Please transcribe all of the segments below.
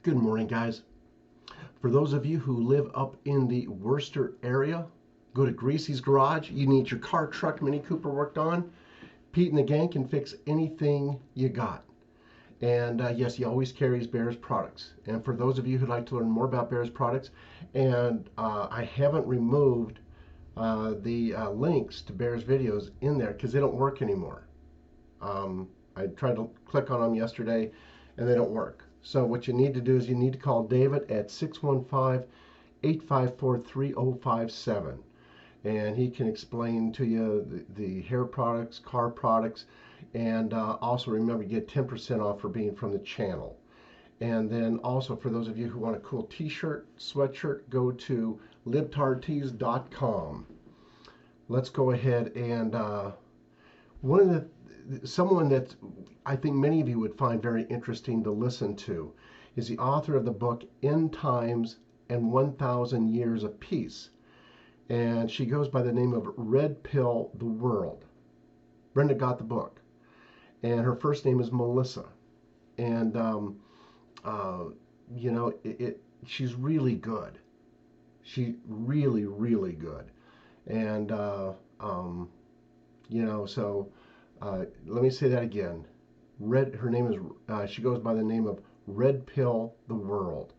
Good morning, guys. For those of you who live up in the Worcester area, go to Greasy's Garage. You need your car, truck, Mini Cooper worked on. Pete and the gang can fix anything you got. And yes, he always carries Bears products. And for those of you who'd like to learn more about Bears products, and I haven't removed the links to Bears videos in there because they don't work anymore. I tried to click on them yesterday and they don't work. So what you need to do is you need to call David at 615-854-3057. And he can explain to you the hair products, car products, and also remember you get 10% off for being from the channel. And then also for those of you who want a cool t-shirt, sweatshirt, go to libtardtees.com. Let's go ahead and someone that I think many of you would find very interesting to listen to is the author of the book End Times and 1,000 Years of Peace. And she goes by the name of Red Pill the World. Brenda got the book. And her first name is Melissa. And, you know, she's really good. She's really, really good. And, you know, so let me say that again. Her name is, she goes by the name of Red Pill the World.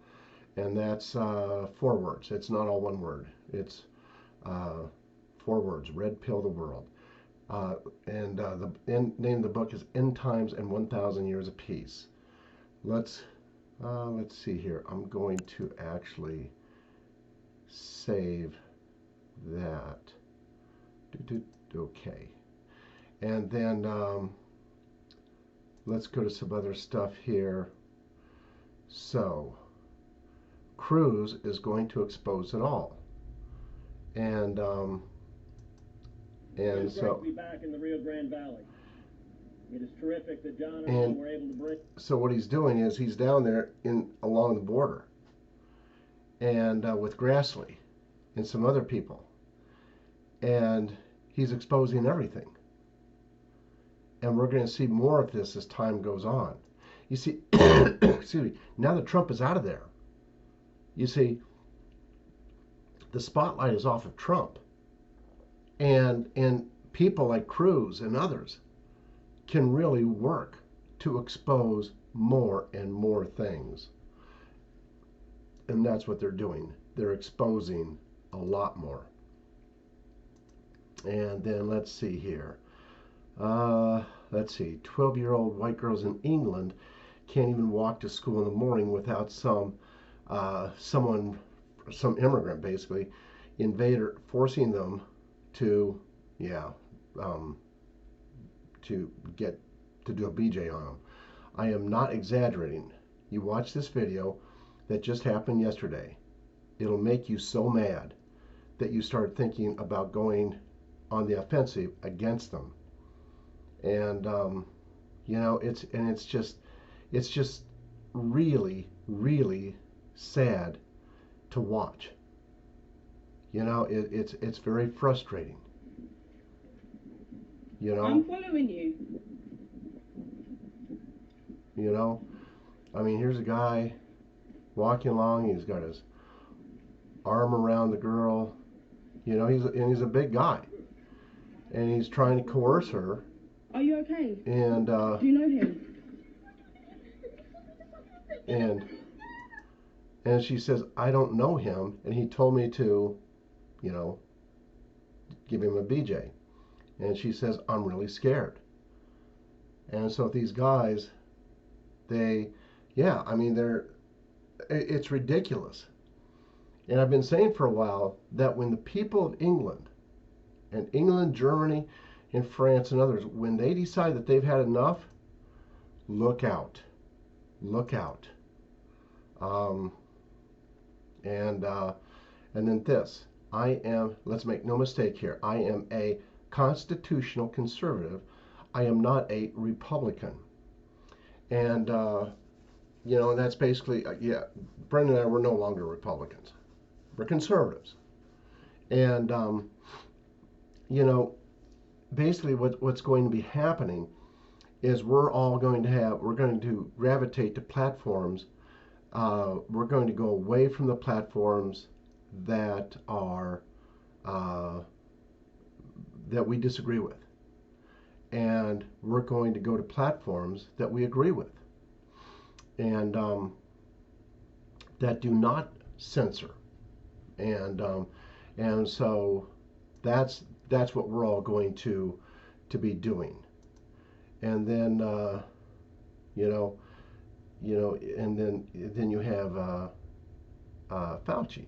And that's 4 words. It's not all one word. It's 4 words, Red Pill the World. And the name of the book is End Times and 1,000 Years of Peace. Let's see here. I'm going to actually save that. Okay. And then let's go to some other stuff here. So, Cruz is going to expose it all. And so back in the Rio Grande Valley. It is terrific that John and I were able to bring. So what he's doing is he's down there along the border, and with Grassley and some other people, and he's exposing everything. And we're going to see more of this as time goes on. You see, excuse me, now that Trump is out of there, you see, the spotlight is off of Trump. And people like Cruz and others can really work to expose more and more things. And that's what they're doing. They're exposing a lot more. And then let's see here. Let's see, 12-year-old white girls in England can't even walk to school in the morning without some immigrant, basically, invader forcing them to, to do a BJ on them. I am not exaggerating. You watch this video that just happened yesterday. It'll make you so mad that you start thinking about going on the offensive against them. And you know, it's just really, really sad to watch. You know, it's very frustrating. You know, I'm following you. You know, I mean, here's a guy walking along. He's got his arm around the girl. You know, he's a big guy, and he's trying to coerce her. Are you okay? And do you know him? And she says, I don't know him, and he told me to, you know, give him a BJ. And she says, I'm really scared. And so these guys, I mean, it's ridiculous. And I've been saying for a while that when the people of England, Germany, and France and others, when they decide that they've had enough, look out. Look out. And then this. Let's make no mistake here, I am a constitutional conservative. I am not a Republican. And, you know, and that's basically, Brenda and I, we're no longer Republicans. We're conservatives. And, you know, basically what's going to be happening is we're going to gravitate to platforms we're going to go away from the platforms that are uh, that we disagree with, and we're going to go to platforms that we agree with, and that do not censor, and so that's what we're all going to be doing, and then you know and then you have Fauci,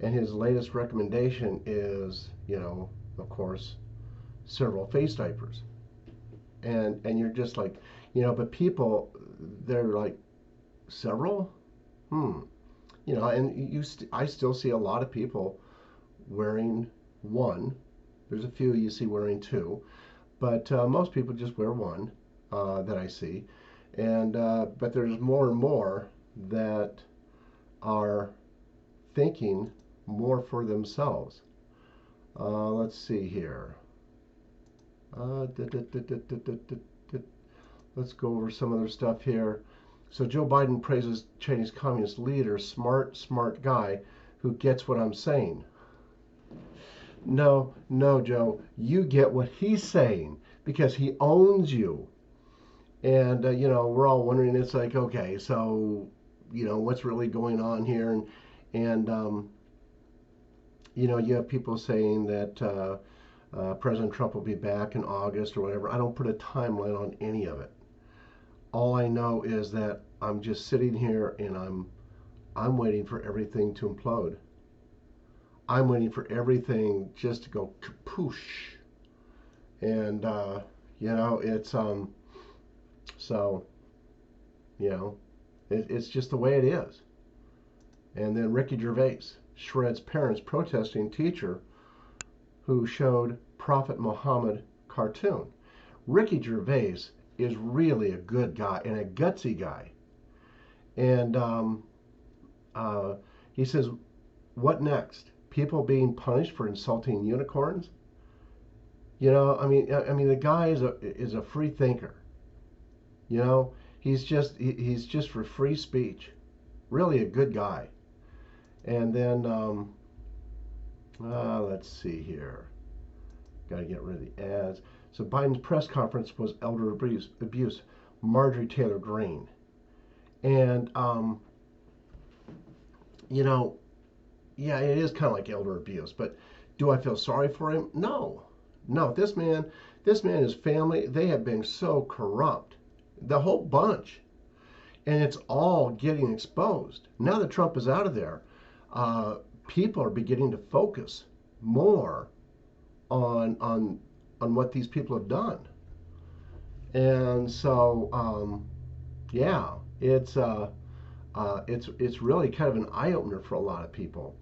and his latest recommendation is, of course, several face diapers, and you're just like, but people, they're like, several, and I still see a lot of people wearing one. There's a few you see wearing two, but most people just wear one that I see, and but there's more and more that are thinking more for themselves. Let's see here. Uh, Let's go over some other stuff here. So Joe Biden praises Chinese communist leader, smart guy who gets what I'm saying. No, no, Joe, you get what he's saying because he owns you. And we're all wondering. It's like, okay, so what's really going on here, and you have people saying that President Trump will be back in August or whatever. I don't put a timeline on any of it. All I know is that I'm just sitting here and I'm waiting for everything to implode. I'm waiting for everything just to go kapoosh. And it's so it's just the way it is. And then Ricky Gervais shreds parents protesting teacher who showed Prophet Muhammad cartoon. Ricky Gervais is really a good guy and a gutsy guy. And he says, what next? People being punished for insulting unicorns? I mean, the guy is a free thinker. He's just for free speech. Really a good guy. And then let's see here. Got to get rid of the ads. So Biden's press conference was elder abuse. Marjorie Taylor Greene. And yeah, it is kind of like elder abuse. But do I feel sorry for him? No. This man, his family, they have been so corrupt. The whole bunch. And it's all getting exposed. Now that Trump is out of there, people are beginning to focus more on what these people have done. And so, yeah, it's really kind of an eye opener for a lot of people.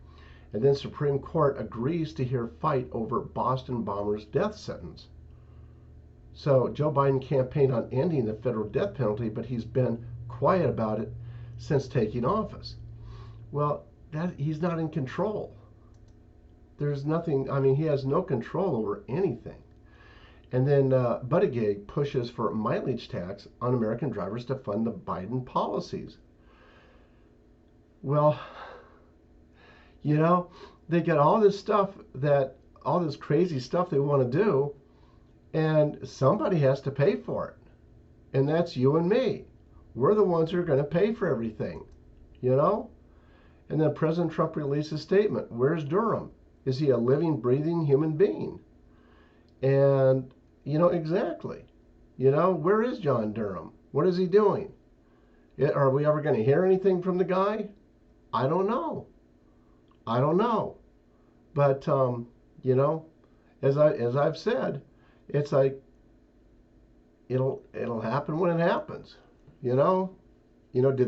And then Supreme Court agrees to hear fight over Boston bomber's death sentence. So Joe Biden campaigned on ending the federal death penalty, but he's been quiet about it since taking office. Well, he's not in control. There's nothing. I mean, he has no control over anything. And then Buttigieg pushes for mileage tax on American drivers to fund the Biden policies. Well, they got all this crazy stuff they want to do, and somebody has to pay for it. And that's you and me. We're the ones who are going to pay for everything, And then President Trump released a statement. Where's Durham? Is he a living, breathing human being? And, exactly. Where is John Durham? What is he doing? Are we ever going to hear anything from the guy? I don't know. But, as I've said, it's like, it'll happen when it happens. Did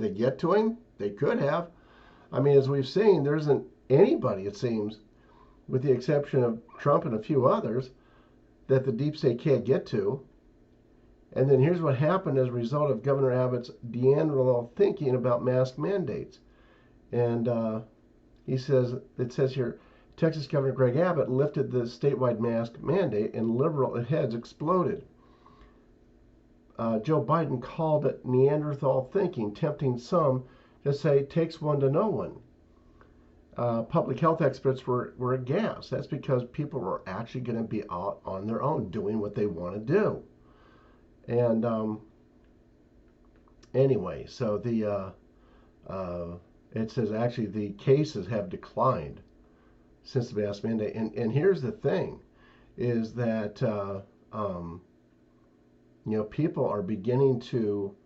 they get to him? They could have. I mean, as we've seen, there isn't anybody, it seems, with the exception of Trump and a few others, that the deep state can't get to. And then here's what happened as a result of Governor Abbott's Neanderthal thinking about mask mandates. And it says here, Texas Governor Greg Abbott lifted the statewide mask mandate and liberal heads exploded. Joe Biden called it Neanderthal thinking, tempting some to say it takes one to know one. Public health experts were aghast. That's because people were actually going to be out on their own doing what they want to do. And anyway, so it says actually the cases have declined since the mask mandate. And here's the thing, is that people are beginning to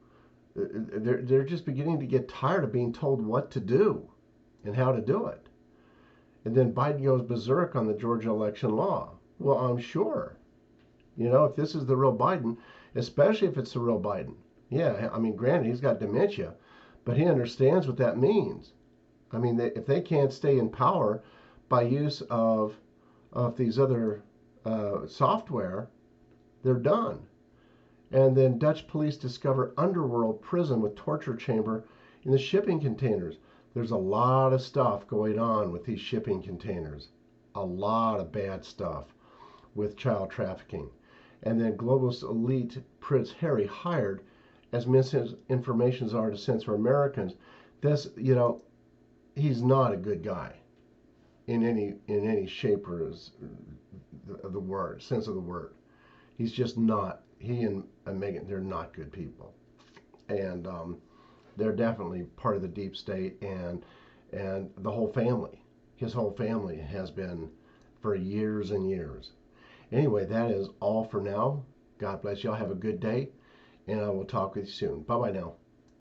they're just beginning to get tired of being told what to do and how to do it. And then Biden goes berserk on the Georgia election law. Well, I'm sure, if this is the real Biden, especially if it's the real Biden. Yeah, I mean, granted, he's got dementia, but he understands what that means. I mean, if they can't stay in power by use of these other software, they're done. And then Dutch police discover underworld prison with torture chamber in the shipping containers. There's a lot of stuff going on with these shipping containers. A lot of bad stuff with child trafficking. And then globalist elite Prince Harry hired as misinformation czar to censor Americans. This, he's not a good guy in any shape or the word, sense of the word. He's just not. He and Meghan, they're not good people, and they're definitely part of the deep state, and the whole family. His whole family has been for years and years. Anyway, that is all for now. God bless y'all. Have a good day, and I will talk with you soon. Bye bye now.